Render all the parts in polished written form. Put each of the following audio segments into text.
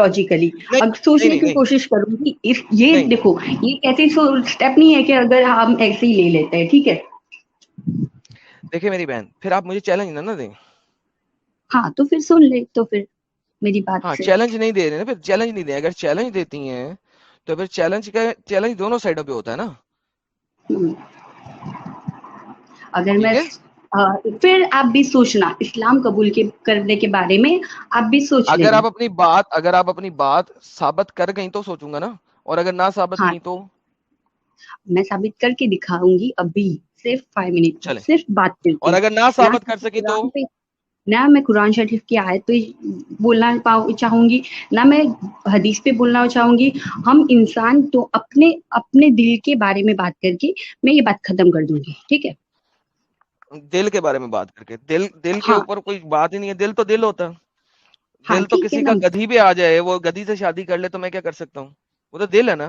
Logically نہیں اب سوچنے نہیں کی نہیں کوشش کروں گی. یہ نہیں دیکھو یہ ایسے اسٹیپ نہیں ہے کہ اگر ہم ایسے ہی لے لیتے ہیں ٹھیک ہے. دیکھیں میری بہن, پھر آپ مجھے چیلنج نہ دیں. ہاں تو پھر سن لے تو پھر میری بات ہاں سے. چیلنج نہیں دے رہے نا, پھر چیلنج نہیں دیں. اگر چیلنج دیتی ہیں تو پھر چیلنج دونوں سائڈوں پہ ہوتا ہے نا. ہم، اگر ٹھیک میں ہے, پھر آپ بھی سوچنا اسلام قبول کرنے کے بارے میں آپ بھی سوچ اگر لینا. آپ اپنی بات ثابت کر گئیں تو سوچوں گا نا, اور اگر نہ ثابت ہاں کی تو میں ثابت کر کے دکھاؤں گی ابھی, صرف 5 منٹ چلیں, صرف بات کر اور کے. اگر نہ نہ ثابت کر کسی سکی تو قرآن پہ, نہ میں قرآن شریف کی آیت پہ بولنا چاہوں گی, نہ میں حدیث پہ بولنا چاہوں گی. ہم انسان تو اپنے دل کے بارے میں بات کر کے میں یہ بات ختم کر دوں گی ٹھیک ہے. دل کے بارے میں بات کر کے, دل کے ہاں اوپر کوئی بات ہی نہیں ہے. دل تو دل ہوتا ہے. ہاں دل تو ٹھیک ہے کسی نا. کا گدھی بھی آ جائے, وہ گدھی سے شادی کر لے تو میں کیا کر سکتا ہوں, وہ تو دل ہے نا.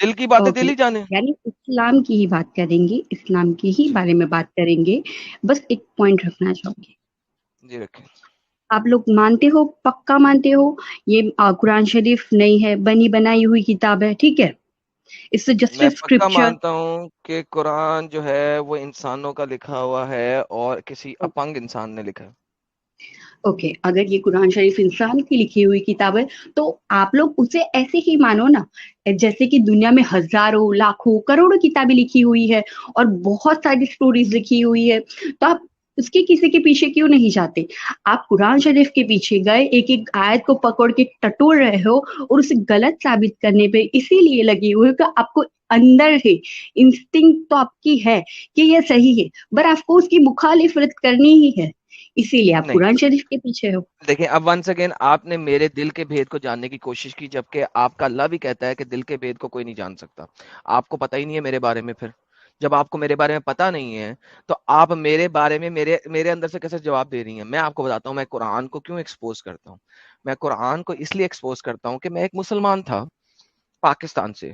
دل کی باتیں اوکے دل ہی جانے. یعنی اسلام کی ہی بات کریں گے, اسلام کے ہی بارے میں بات کریں گے. بس ایک پوائنٹ رکھنا چاہوں گی, جی رکھیں. آپ لوگ مانتے ہو, پکا مانتے ہو یہ قرآن شریف نہیں ہے, بنی بنائی ہوئی کتاب ہے ٹھیک ہے. اس سے جسٹ میں پکا اسکرپچر. مانتا ہوں کہ قرآن جو ہے وہ انسانوں کا لکھا ہوا ہے اور کسی اپنگ انسان نے لکھا. اوکے اگر یہ قرآن شریف انسان کی لکھی ہوئی کتاب ہے تو آپ لوگ اسے ایسے ہی مانو نا جیسے کہ دنیا میں ہزاروں لاکھوں کروڑوں کتابیں لکھی ہوئی ہے اور بہت ساری اسٹوریز لکھی ہوئی ہے. تو آپ اس کے کسی کے پیچھے کیوں نہیں جاتے؟ آپ قرآن شریف کے پیچھے گئے, ایک ایک آیت کو پکڑ کے ٹٹول رہے ہو اور اسے غلط ثابت کرنے پہ اسی لیے لگی ہوئی کہ آپ کو اندر ہے انسٹنکٹ تو آپ کی ہے کہ یہ صحیح ہے, بٹ آپ کو اس کی مخالفت کرنی ہی ہے, اسی لیے آپ نہیں قرآن شریف کے پیچھے ہو. دیکھیں, اب ونس اگین آپ نے میرے دل کے بھید کو جاننے کی کوشش کی, جبکہ آپ کا اللہ بھی کہتا ہے کہ دل کے بھید کو کوئی نہیں جان سکتا. آپ کو پتہ ہی نہیں ہے میرے بارے میں. پھر جب آپ کو میرے بارے میں پتہ نہیں ہے تو آپ میرے بارے میں میرے اندر سے کیسے جواب دے رہی ہیں؟ میں آپ کو بتاتا ہوں میں قرآن کو کیوں ایکسپوز کرتا ہوں. میں قرآن کو اس لیے ایکسپوز کرتا ہوں کہ میں ایک مسلمان تھا پاکستان سے,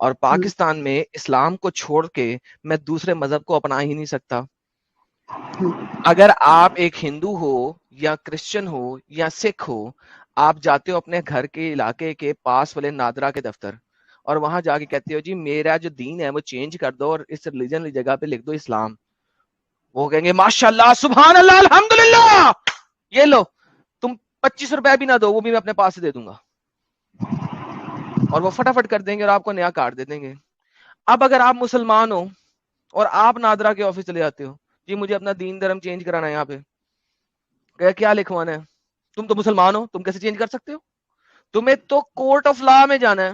اور پاکستان میں اسلام کو چھوڑ کے میں دوسرے مذہب کو اپنا ہی نہیں سکتا. اگر آپ ایک ہندو ہو یا کرسچن ہو یا سکھ ہو, آپ جاتے ہو اپنے گھر کے علاقے کے پاس والے نادرا کے دفتر اور وہاں جا کے کہتے ہو جی میرا جو دین ہے وہ چینج کر دو اور اس ریلیجن کی جگہ پہ لکھ دو اسلام, وہ کہیں گے ماشاء اللہ سبحان اللہ الحمدللہ, یہ لو تم 25 روپے بھی نہ دو, وہ بھی میں اپنے پاس سے دے دوں گا, اور وہ فٹافٹ کر دیں گے اور آپ کو نیا کارڈ دے دیں گے. اب اگر آپ مسلمان ہو اور آپ نادرا کے آفس چلے جاتے ہو, جی مجھے اپنا دین دھرم چینج کرانا ہے, یہاں پہ کیا لکھوانا ہے؟ تم تو مسلمان ہو, تم کیسے چینج کر سکتے ہو؟ تمہیں تو کورٹ آف لا میں جانا ہے,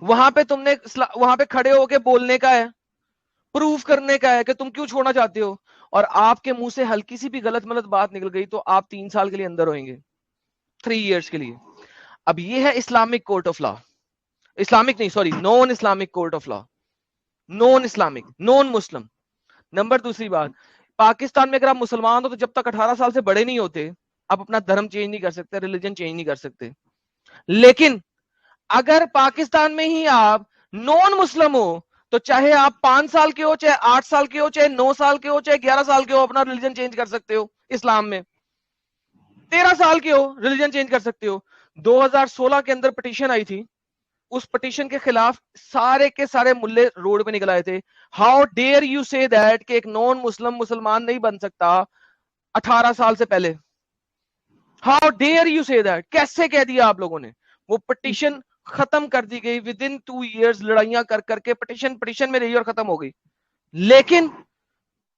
وہاں پہ تم نے وہاں پہ کھڑے ہو کے بولنے کا ہے, پروف کرنے کا ہے کہ تم کیوں چھوڑنا چاہتے ہو, اور آپ کے منہ سے ہلکی سی بھی غلط ملت بات نکل گئی تو آپ 3 سال کے لیے اندر ہوئیں گے, 3 ایئرس کے لیے. اب یہ ہے Islamic court of law, Islamic نہیں sorry non Islamic court of law, non Islamic non Muslim. Number دوسری بات, پاکستان میں اگر آپ مسلمان ہو تو جب تک 18 سال سے بڑے نہیں ہوتے آپ اپنا دھرم چینج نہیں کر سکتے, ریلیجن چینج نہیں کر سکتے. لیکن اگر پاکستان میں ہی آپ نان مسلم ہو تو چاہے آپ 5 سال کے ہو, چاہے 8 سال کے ہو, چاہے 9 سال کے ہو, چاہے 11 سال کے ہو, اپنا ریلیجن چینج کر سکتے ہو. اسلام میں 13 سال کے ہو ریلیجن چینج کر سکتے ہو. 2016 کے اندر پٹیشن آئی تھی, اس پٹیشن کے خلاف سارے کے سارے ملے روڈ پہ نکل آئے تھے. ہاؤ ڈیئر یو سے دیٹ کہ ایک نان مسلم مسلمان نہیں بن سکتا 18 سال سے پہلے؟ ہاؤ ڈیئر یو سے دیٹ, کیسے کہہ دیا آپ لوگوں نے؟ وہ پٹیشن ختم کر دی گئی ود ان 2 ایئرز, لڑائیاں کر کے پٹیشن میں رہی اور ختم ہو گئی. لیکن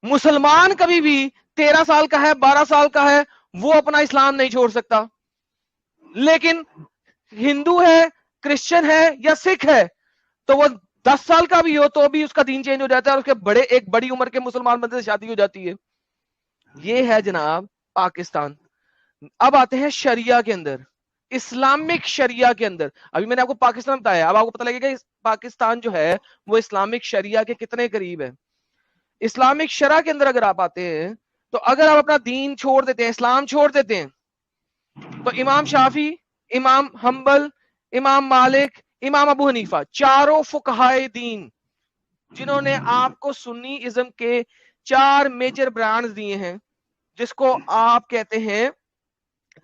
مسلمان کبھی بھی 13 سال کا ہے, 12 سال کا ہے, وہ اپنا اسلام نہیں چھوڑ سکتا. لیکن ہندو ہے, کرسچن ہے یا سکھ ہے تو وہ 10 سال کا بھی ہو تو بھی اس کا دین چینج ہو جاتا ہے, اور اس کے ایک بڑی عمر کے مسلمان بندے سے شادی ہو جاتی ہے. یہ ہے جناب پاکستان. اب آتے ہیں شریعہ کے اندر, اسلامک شریعہ کے اندر. ابھی میں نے آپ کو پاکستان بتایا, اب آپ کو پتہ لگے گا پاکستان جو ہے وہ اسلامک شریعہ کے کتنے قریب ہے. اسلامک شرع کے اندر اگر آپ آتے ہیں تو اگر آپ اپنا دین چھوڑ دیتے ہیں, اسلام چھوڑ دیتے ہیں, تو امام شافی, امام حنبل, امام مالک, امام ابو حنیفہ, چاروں فقہائے دین جنہوں نے آپ کو سنی ازم کے 4 میجر برانڈز دیے ہیں جس کو آپ کہتے ہیں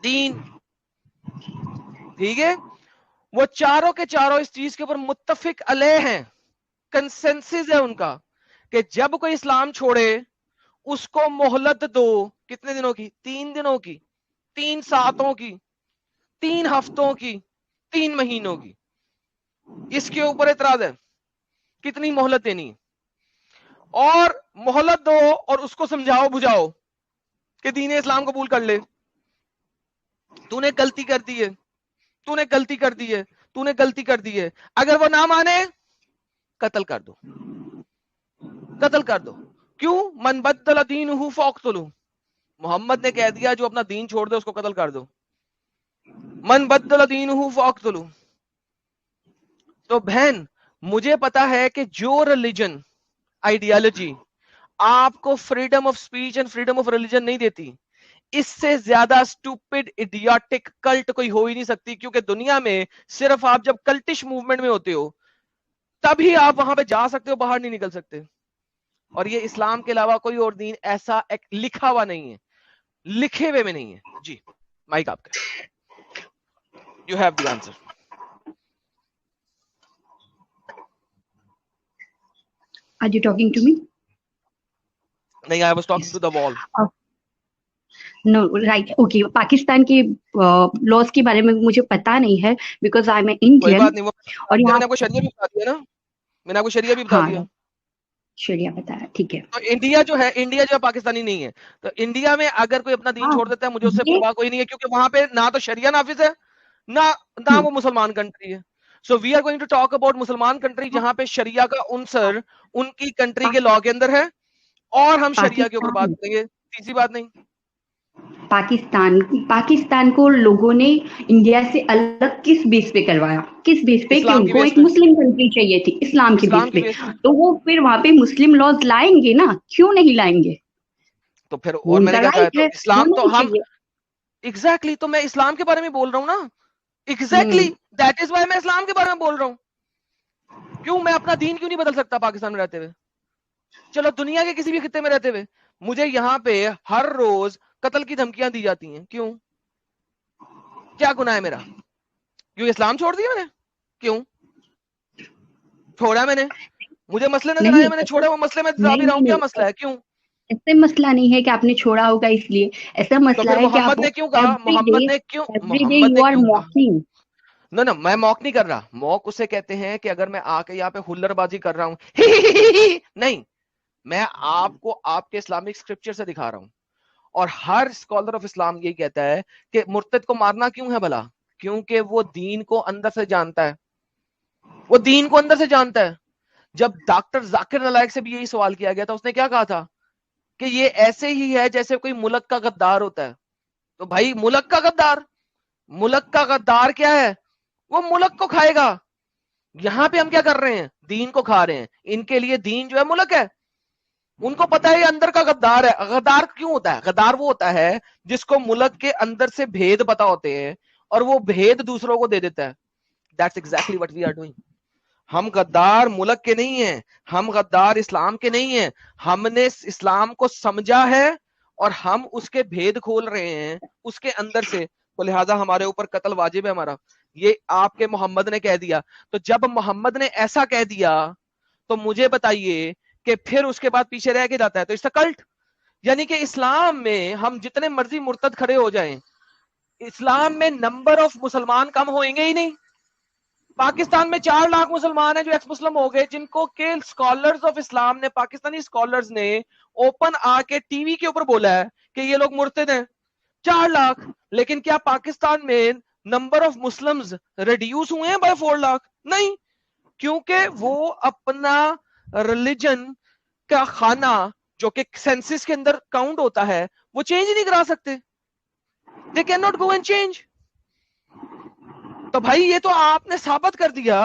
دین, ٹھیک ہے, وہ چاروں کے چاروں اس چیز کے اوپر متفق علیہ ہیں, کنسنسس ہے ان کا کہ جب کوئی اسلام چھوڑے اس کو مہلت دو, کتنے دنوں کی؟ 3 دنوں کی, 3 ساتوں کی, 3 ہفتوں کی, 3 مہینوں کی. اس کے اوپر اعتراض ہے کتنی مہلت دینی ہے, اور مہلت دو اور اس کو سمجھاؤ بجھاؤ کہ دین اسلام قبول کر لے. تو نے غلطی کر دی ہے, تو نے غلطی کر دی ہے, تو نے غلطی کر دی ہے, اگر وہ نہ مانے قتل کر دو, قتل کر دو. کیوں؟ من بدل دینہ فاقتلہ, محمد نے کہہ دیا جو اپنا دین چھوڑ دے اس کو قتل کر دو. من بدل دینہ فاقتلہ. تو بہن مجھے پتا ہے کہ جو ریلیجن آئیڈیالوجی آپ کو freedom of speech and freedom of religion نہیں دیتی, اس سے زیادہ اسٹوپڈ ایڈیاٹک کلٹ کوئی ہو ہی نہیں سکتی, کیونکہ دنیا میں صرف آپ جب کلٹش موومنٹ میں ہوتے ہو تبھی آپ وہاں پہ جا سکتے ہو, باہر نہیں نکل سکتے. اور یہ اسلام کے علاوہ کوئی اور دین ایسا لکھا ہوا نہیں ہے, لکھے ہوئے میں نہیں ہے. جی مائک آپ کا, you have the answer. Are you talking to me? نہیں, I was talking Yes. to the wall. No, right. Okay. Pakistan کے لاس کے بارے میں مجھے پتا نہیں ہے بیکاز آئی ایم کوئی انڈین. بات نہیں, وہ اور میں یہاں نے آپ کو شریعہ بھی بتا دیا نا, میں نے آپ کو شریعہ بھی بتا ہاں دیا. شریعہ بتایا, ٹھیک ہے. تو انڈیا جو ہے, انڈیا جو ہے پاکستانی نہیں ہے. تو انڈیا میں اگر کوئی اپنا دین ہاں چھوڑ دیتا ہے مجھے اس سے یہ پرواہ کوئی نہیں ہے, کیونکہ وہاں پہ نہ تو شریعہ نافذ ہے نہ وہ مسلمان کنٹری ہے. So we are going to talk about مسلمان کنٹری جہاں پہ شریعہ کا عنصر ان کی کنٹری کے لاء کے اندر ہے, اور ہم شریعہ کے اوپر بات پاکستان کریں گے. تیسری بات نہیں, پاکستان کو لوگوں نے انڈیا سے الگ کس بیس پہ کروایا, کس بیس پہ کہ اسلام ان کی کو بیس ایک پہ, مسلم کنٹری چاہیے تھی, اسلام کے اسلام بیس کی پہ. بیس پہ. تو وہ پھر وہاں پہ مسلم لاز لائیں گے نا, کیوں نہیں لائیں گے؟ تو پھر وہ اور ان میں نے کا کیا کہا, رائٹ تو ہے, اسلام ہونا تو بھی ہم چاہیے. ایگزیکٹلی تو میں اسلام کے بارے میں بول رہا ہوں نا, ایگزیکٹلی دیٹ از وائی میں اسلام کے بارے میں بول رہا ہوں. کیوں میں اپنا دین کیوں نہیں بدل سکتا پاکستان میں رہتے ہوئے؟ چلو دنیا کے کسی بھی خطے میں رہتے ہوئے مجھے یہاں پہ ہر روز قتل کی دھمکیاں دی جاتی ہیں, کیوں؟ کیا گناہ ہے میرا؟ کیوں اسلام چھوڑ دیا میں نے؟ کیوں چھوڑا میں نے؟ مجھے مسئلے نظر آئے, نہیں میں نے چھوڑا, وہ مسئلے میں جا بھی نہیں رہا ہوں, نہیں کیا نہیں, مسئلہ ہے؟ کیوں؟ ایسا مسئلہ نہیں ہے کہ آپ نے چھوڑا ہوگا اس لیے, ایسا تو مسئلہ پھر ہے کہ آپ محمد نے کیوں کہا, ایوری ڈے محمد نے یو آر کیوں کہا؟ موکنگ. نہ میں موک نہیں کر رہا. موک اسے کہتے ہیں کہ اگر میں آ کے یہاں پہ ہلر بازی کر رہا ہوں نہیں, میں آپ کو آپ کے اسلامک اسکرپچر سے دکھا رہا ہوں. اور ہر اسکالر آف اسلام یہی کہتا ہے کہ مرتد کو مارنا کیوں ہے بھلا؟ کیونکہ وہ دین کو اندر سے جانتا ہے, وہ دین کو اندر سے جانتا ہے. جب ڈاکٹر ذاکر نالائق سے بھی یہی سوال کیا گیا تھا, اس نے کیا کہا تھا کہ یہ ایسے ہی ہے جیسے کوئی ملک کا غدار ہوتا ہے. تو بھائی ملک کا غدار, ملک کا غدار کیا ہے؟ وہ ملک کو کھائے گا. یہاں پہ ہم کیا کر رہے ہیں؟ دین کو کھا رہے ہیں. ان کے لیے دین جو ہے ملک ہے, ان کو پتا ہے یہ اندر کا غدار ہے. غدار کیوں ہوتا ہے؟ غدار وہ ہوتا ہے جس کو ملک کے اندر سے بھید پتا ہوتے ہیں اور وہ بھید دوسروں کو دے دیتا ہے. That's exactly what we are doing. ہم غدار ملک کے نہیں ہیں, ہم غدار اسلام کے نہیں ہیں. ہم نے اسلام کو سمجھا ہے اور ہم اس کے بھید کھول رہے ہیں اس کے اندر سے, تو لہٰذا ہمارے اوپر قتل واجب ہے ہمارا. یہ آپ کے محمد نے کہہ دیا. تو جب محمد نے ایسا کہہ دیا تو مجھے بتائیے کہ پھر اس کے بعد پیچھے رہ کے جاتا ہے تو اس سے کلٹ. یعنی کہ اسلام میں ہم جتنے مرضی مرتد کھڑے ہو جائیں, اسلام میں نمبر آف مسلمان کم ہوئیں گے ہی نہیں. پاکستان میں 4 لاکھ مسلمان ہیں جو ایکس مسلم ہو گئے, جن کو کہ اسکالرز آف اسلام نے, پاکستانی اسکالرز نے اوپن آ کے ٹی وی کے اوپر بولا ہے کہ یہ لوگ مرتد ہیں. 4 لاکھ. لیکن کیا پاکستان میں نمبر آف مسلمز ریڈیوس ہوئے ہیں بائی 4 لاکھ؟ نہیں, کیونکہ وہ اپنا ریلیجن کا خانہ جو کہ سینسس کے اندر کاؤنٹ ہوتا ہے وہ چینج نہیں کرا سکتے. They can not go and change. تو بھائی یہ تو آپ نے ثابت کر دیا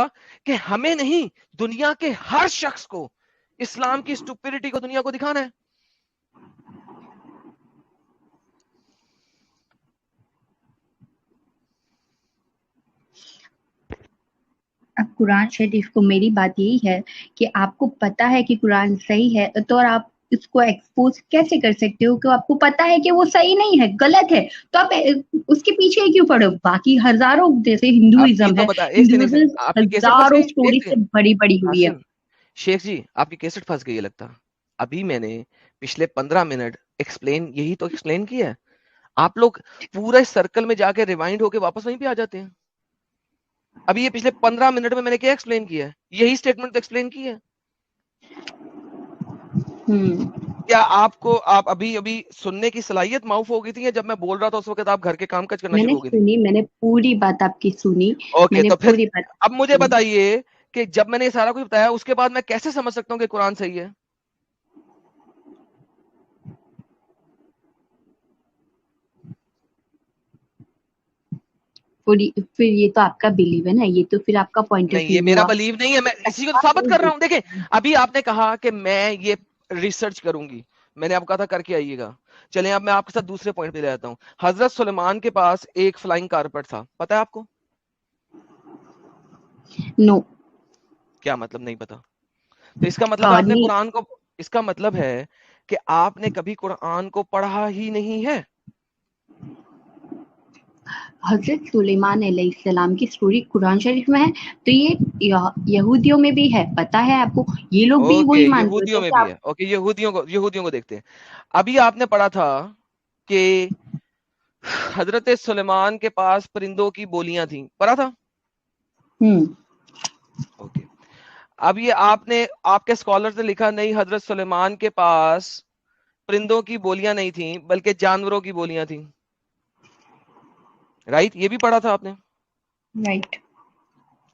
کہ ہمیں نہیں, دنیا کے ہر شخص کو اسلام کی اسٹوپیڈیٹی کو دنیا کو دکھانا ہے. اب قرآن شریف کو میری بات یہی ہے کہ آپ کو پتا ہے کہ قرآن صحیح ہے تو اور آپ اس کو ایکسپوز کیسے کر سکتے ہو کہ آپ کو پتا ہے کہ وہ صحیح نہیں ہے, غلط ہے, تو آپ اس کے پیچھے کیوں پڑو؟ باقی ہزاروں, جیسے آپ یہ ہندوازم تو ہے, بتا ہندوازم آپ کی کیسٹ پھنس ہزاروں گئی اسٹوری سے بڑی بڑی ہوئی ہے. شیخ جی آپ کی کیسٹ پھنس گئی ہے لگتا. ابھی میں نے پچھلے 15 منٹ یہی تو ایکسپلین کیا ہے. آپ لوگ پورے سرکل میں جا کے ریوائنڈ ہو کے واپس وہیں پہ آ جاتے ہیں. ابھی یہ پچھلے 15 منٹ میں نے کیا ایکسپلین کیا ہے؟ یہی اسٹیٹمنٹ ایکسپلین کی ہے. کیا آپ ابھی سننے کی صلاحیت معاف ہو گئی تھی, یا جب میں بول رہا تھا اس وقت آپ گھر کے کام کاج کرنا میں نے شروع ہو گئی تھی؟ سنی, میں نے پوری بات آپ کی سنی. اوکے, میں نے تو پھر پوری بات اب مجھے بتائیے کہ جب میں نے یہ سارا کچھ بتایا اس کے بعد میں کیسے سمجھ سکتا ہوں کہ قرآن صحیح ہے؟ پھر یہ تو آپ کا بلیو ہے نا, یہ تو پھر آپ کا پوائنٹ آف نہیں, ویو یہ میرا ہوا. بلیو نہیں ہے, میں اسی کو ثابت کر رہا ہوں. دیکھیں ابھی آپ نے کہا کہ میں یہ ریسرچ کروں گی, میں نے آپ کو کہا تھا کر کے آئیے گا. چلیں اب میں آپ کے ساتھ دوسرے پوائنٹ پہ لے جاتا ہوں. حضرت سلیمان کے پاس ایک فلائنگ کارپٹ تھا, پتا ہے آپ کو؟ نو. کیا مطلب نہیں پتا؟ تو اس کا مطلب آپ نے قرآن کو, اس کا مطلب ہے کہ آپ نے کبھی قرآن کو پڑھا ہی نہیں ہے. حضرت سلیمان علیہ السلام کی سٹوری قرآن شریف میں ہے, تو یہ یہودیوں میں بھی ہے, پتا ہے آپ کو, یہ لوگ بھی اوکے, وہی مانتے یہودیوں ہوتے میں کہ بھی آپ. ہے. اوکے, یہودیوں کو دیکھتے ہیں. ابھی آپ نے پڑھا تھا کہ حضرت سلیمان کے پاس پرندوں کی بولیاں تھیں, پڑھا تھا؟ اوکے, اب یہ آپ کے اسکالر نے لکھا نہیں, حضرت سلیمان کے پاس پرندوں کی بولیاں نہیں تھیں بلکہ جانوروں کی بولیاں تھیں. رائٹ, یہ بھی پڑھا تھا آپ نے.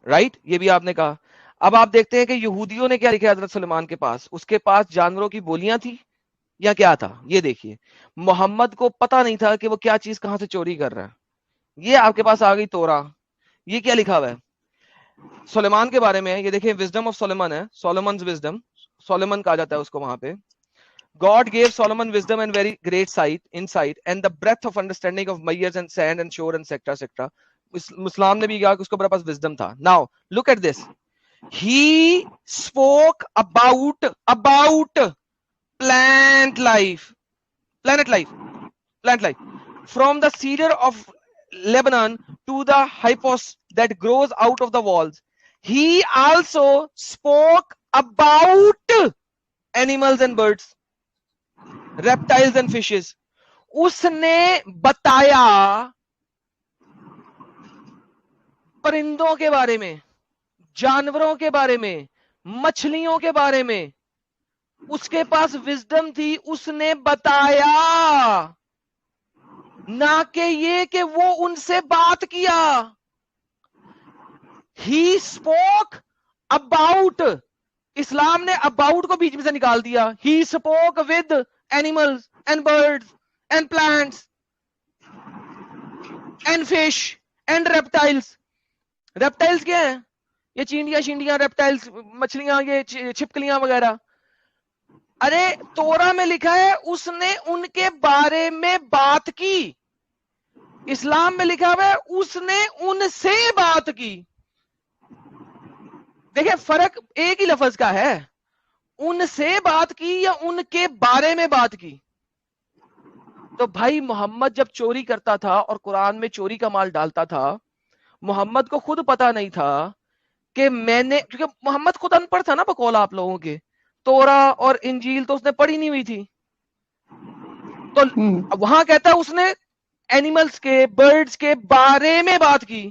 رائٹ, یہ بھی آپ نے کہا. اب آپ دیکھتے ہیں کہ یہودیوں نے کیا لکھا حضرت سلیمان کے پاس. اس کے پاس جانوروں کی بولیاں تھی یا کیا تھا؟ یہ دیکھیے, محمد کو پتا نہیں تھا کہ وہ کیا چیز کہاں سے چوری کر رہا ہے. یہ آپ کے پاس آ گئی تورا. یہ کیا لکھا ہوا ہے سلیمان کے بارے میں؟ یہ دیکھیں, وزڈم آف سولومن ہے, سولومنز وزڈم, سولومن کہا جاتا ہے اس کو وہاں پہ. God gave Solomon wisdom and very great insight and the breadth of understanding of mayors and sand and shore and etc. etc. Muslim نے بھی کہا کہ اس کو بڑا پاس wisdom تھا. Now look at this. He spoke about plant life from the cedar of Lebanon to the hypos that grows out of the walls. He also spoke about animals and birds, reptiles and fishes. اس نے بتایا پرندوں کے بارے میں, جانوروں کے بارے میں, مچھلیوں کے بارے میں. اس کے پاس وزڈم تھی, اس نے بتایا, نہ کہ یہ کہ وہ ان سے بات کیا. He spoke about. اسلام نے about کو بیچ میں سے نکال دیا. He spoke with animals and birds and plants and fish and reptiles. reptiles کیا ہیں؟ یہ چینڈیاں شینڈیاں, reptiles مچھلیاں, یہ چھپکلیاں وغیرہ. ارے تورا میں لکھا ہے اس نے ان کے بارے میں بات کی. اسلام میں لکھا ہوا ہے اس نے ان سے بات کی. دیکھیں فرق ایک ہی لفظ کا ہے, ان سے بات کی یا ان کے بارے میں بات کی. تو بھائی محمد جب چوری کرتا تھا اور قرآن میں چوری کا مال ڈالتا تھا, محمد کو خود پتا نہیں تھا کہ میں نے, کیونکہ محمد خود ان پڑھ تھا نا بقول آپ لوگوں کے, تورا اور انجیل تو اس نے پڑھی نہیں ہوئی تھی. تو وہاں کہتا ہے اس نے اینیملز کے, برڈز کے بارے میں بات کی.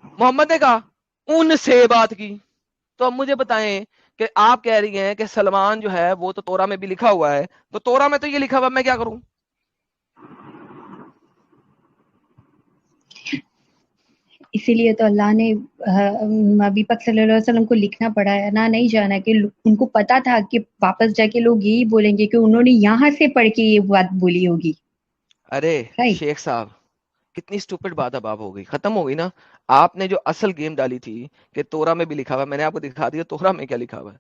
محمد نے کہا ان سے بات کی. تو اب مجھے بتائیں کہ آپ کہہ رہی ہیں کہ سلمان جو ہے وہ تو تورا میں بھی لکھا ہوا ہے, تو تورا میں تو یہ لکھا ہوا, میں کیا کروں؟ اسی لیے تو اللہ نے نبی پاک صلی اللہ علیہ وسلم کو لکھنا پڑا ہے نا, نہیں جانا کہ ان کو پتا تھا کہ واپس جا کے لوگ یہی بولیں گے کہ انہوں نے یہاں سے پڑھ کے یہ بات بولی ہوگی. ارے شیخ صاحب کتنی سٹوپڈ بات اب آپ ہو گئی, ختم ہو گئی نا. آپ نے جو اصل گیم ڈالی تھی کہ تورا میں بھی لکھا ہوا, میں نے آپ کو دکھا دیا تورا میں کیا لکھا ہوا ہے.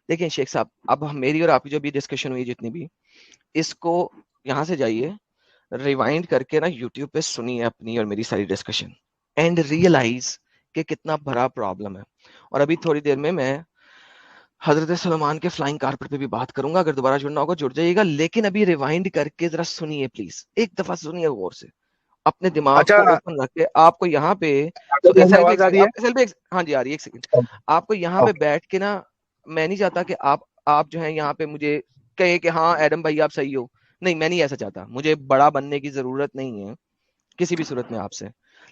دیکھیں شیخ صاحب, اب میری اور آپ کی جو بھی ڈسکشن ہوئی جتنی بھی, اس کو یہاں سے جائیے ریوائنڈ کر کے نا یوٹیوب پہ سنیے اپنی اور میری ساری ڈسکشن, اینڈ ریئلائز کہ کتنا بڑا پرابلم ہے. اور ابھی تھوڑی دیر میں حضرت سلیمان کے فلائنگ کارپٹ پہ بھی بات کروں گا, اگر دوبارہ جڑنا ہوگا جڑ جائیے گا, لیکن ابھی ریوائنڈ کر کے ذرا سنیے پلیز, ایک دفعہ سنیے غور سے, اپنے دماغ اچھا کو اوپن رکھ کے. آپ کو یہاں پہ آواز آ رہی ہے؟ ہاں جی آ رہی ہے, ایک سیکنڈ. آپ کو یہاں پہ بیٹھ کے نا, میں نہیں چاہتا کہ آپ جو ہیں یہاں پہ مجھے کہے کہ ہاں ایڈم بھائی آپ صحیح ہو, نہیں میں نہیں ایسا چاہتا, مجھے بڑا بننے کی ضرورت نہیں ہے کسی بھی صورت میں آپ سے,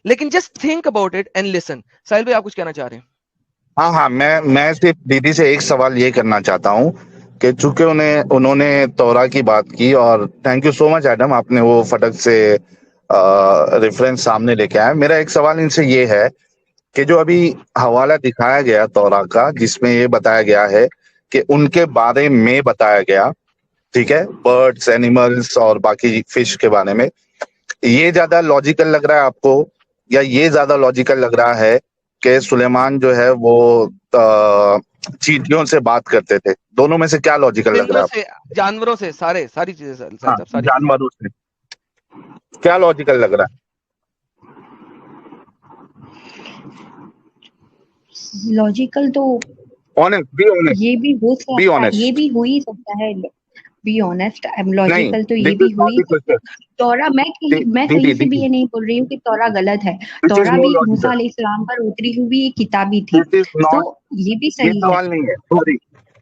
لیکن just think about it and listen. Sahil بھائی آپ کچھ کہنا چاہ رہے ہیں؟ ہاں میں صرف دیدی سے ایک سوال یہ کرنا چاہتا ہوں کہ چونکہ انہوں نے تورا کی بات کی, اور thank you so much Adam, آپ نے وہ فٹک سے ریفرنس سامنے لے کے آیا. میرا ایک سوال ان سے یہ ہے کہ جو ابھی حوالہ دکھایا گیا تورا کا, جس میں یہ بتایا گیا ہے کہ ان کے بارے میں بتایا گیا, ٹھیک ہے, برڈس, اینیملس اور باقی فش کے بارے میں, یہ زیادہ لاجیکل لگ رہا ہے آپ کو, یا یہ زیادہ لاجیکل لگ رہا ہے کہ سلیمان جو ہے وہ چیونٹیوں سے بات کرتے تھے؟ دونوں میں سے کیا لاجیکل لگ رہا ہے آپ سے, جانوروں سے, ساری چیزیں, ہاں, جانوروں سے کیا لاجیکل لگ رہا ہے؟ لاجیکل تو یہ بھی ہو سکتا ہے, یہ بھی ہو ہی سکتا ہے. بی آنےسٹ, لاجیکل تو یہ بھی ہوئی. تورا میں کہیں سے بھی یہ نہیں بول رہی ہوں کہ تورا غلط ہے. تورا بھی موسیٰ علیہ السلام پر اتری ہوئی ایک کتابی تھی, تو یہ بھی صحیح ہے. سوال نہیں ہے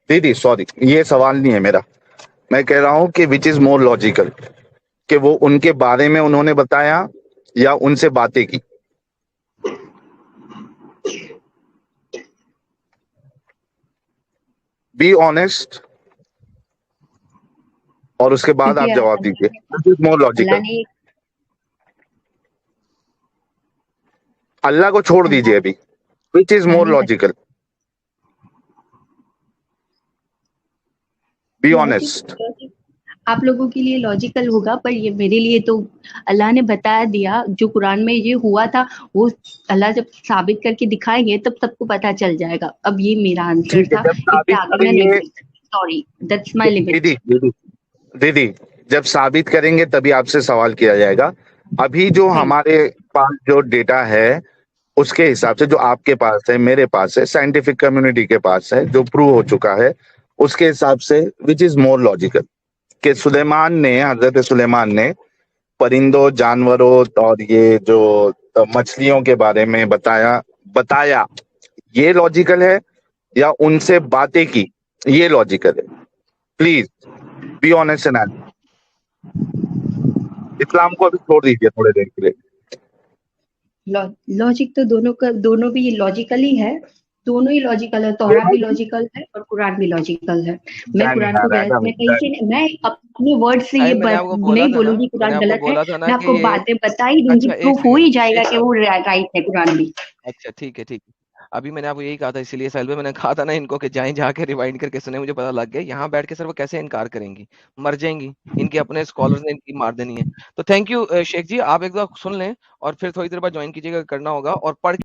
دیدی, سوری, یہ سوال نہیں ہے میرا. میں کہہ رہا ہوں کہ وچ از مور لاجیکل, کہ وہ ان کے بارے میں انہوں نے بتایا یا ان سے باتیں کی. بی آنےسٹ, اور اس کے بعد آپ جواب دیجیے. مور لاجیکل, اللہ کو چھوڑ دیجیے ابھی, وچ از مور لاجیکل, بی آنےسٹ. آپ لوگوں کے لیے لاجیکل ہوگا, پر یہ میرے لیے تو اللہ نے بتا دیا, جو قرآن میں یہ ہوا تھا وہ اللہ جب ثابت کر کے دکھائیں گے تب سب کو پتا چل جائے گا. اب یہ میرا آنسر تھا, سوری, دیٹس مائی لمٹ. دیدی جب ثابت کریں گے تبھی آپ سے سوال کیا جائے گا. ابھی جو ہمارے پاس جو ڈیٹا ہے اس کے حساب سے, جو آپ کے پاس ہے, میرے پاس ہے, سائنٹیفک کمیونٹی کے پاس ہے, جو پروو ہو چکا ہے, اس کے حساب سے وچ از مور لاجیکل, کہ حضرت سلیمان نے پرندوں, جانوروں اور یہ جو مچھلیوں کے بارے میں بتایا, یہ لاجیکل ہے, یا ان سے باتیں کی, یہ لاجیکل ہے؟ Please be honest and answer. اسلام کو ابھی چھوڑ دیجیے تھوڑے دیر کے لیے. لاجک تو دونوں بھی لاجیکل ہی ہے, دونوں ہی لاجیکل ہے. تورا بھی لاجیکل ہے اور قرآن بھی لاجیکل ہے. میں قرآن کو غلط میں کہیں سے, میں اپنے ورڈ سے یہ نہیں بولوں گی قرآن غلط ہے, میں آپ کو باتیں بتا ہی دوں گی, پروف ہو ہی جائے گا کہ وہ رائٹ ہے قرآن بھی. اچھا ٹھیک ہے, ابھی میں نے آپ کو یہی کہا تھا, اسی لیے سیلوے میں نے کہا تھا نا ان کو کہ جائیں جا کے ریوائنڈ کر کے سنیں. مجھے پتا لگ گیا یہاں بیٹھ کے سر وہ کیسے انکار کریں گی, مر جائیں گی, ان کے اپنے اسکالرز نے ان کی مار دینی ہے. تو تھینک یو شیخ جی, آپ ایک بار سن لیں اور پھر تھوڑی دیر بعد جوائن کیجیے گا, کرنا ہوگا, اور پڑھ